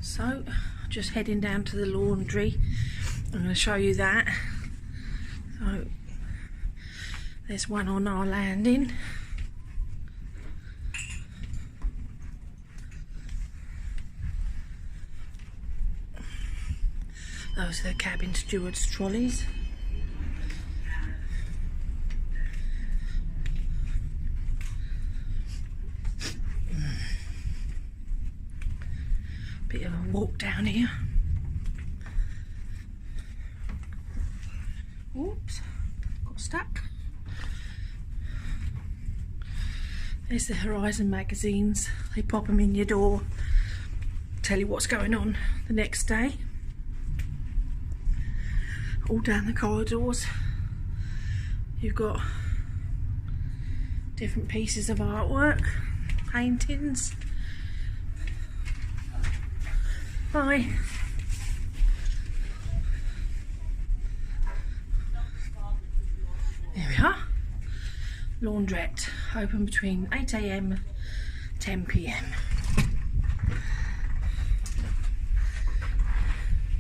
So, just heading down to the laundry. I'm going to show you that. So, there's one on our landing. Those are the cabin steward's trolleys. Bit of a walk down here. Oops, got stuck. There's the Horizon magazines. They pop them in your door, tell you what's going on the next day. All down the corridors you've got different pieces of artwork, paintings. Bye. There we are. Laundrette, open between 8 AM 10 PM.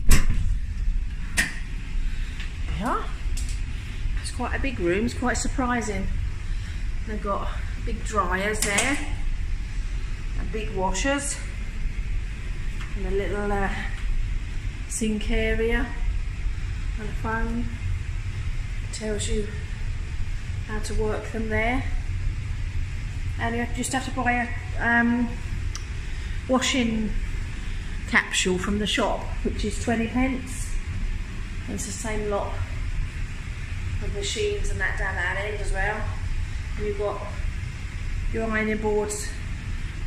There we are. It's quite a big room, it's quite surprising. They've got big dryers there and big washers. And a little sink area and a phone. Tells you how to work them there. And you just have to buy a washing capsule from the shop, which is 20p. And it's the same lot of machines and that down that end as well. And you've got your ironing boards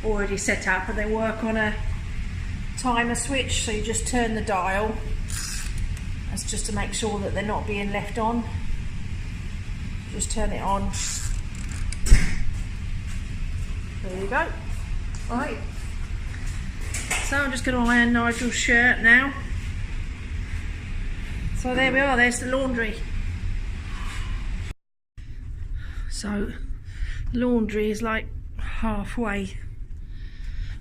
already set up, and they work on a timer switch, so you just turn the dial. That's just to make sure that they're not being left on. Just turn it on. There you go. Right. So I'm just going to iron Nigel's shirt now. So there we are, there's the laundry. So the laundry is like halfway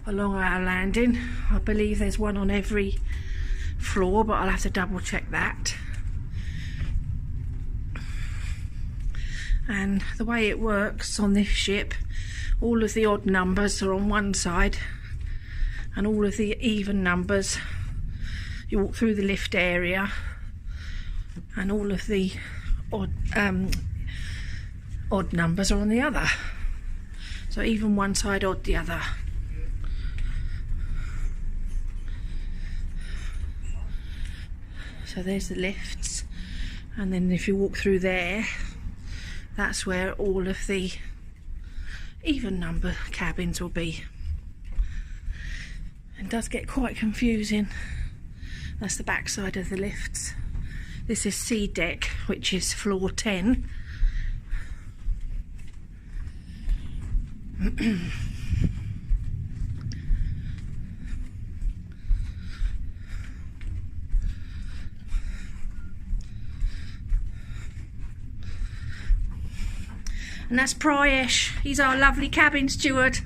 along our landing. I believe there's one on every floor, but I'll have to double check that. And the way it works on this ship, all of the odd numbers are on one side and all of the even numbers, you walk through the lift area, and all of the odd numbers are on the other. So even one side, odd the other. So there's the lifts, and then if you walk through there, that's where all of the even number cabins will be. It does get quite confusing. That's the back side of the lifts. This is C deck, which is floor 10. And that's Pryesh. He's our lovely cabin steward.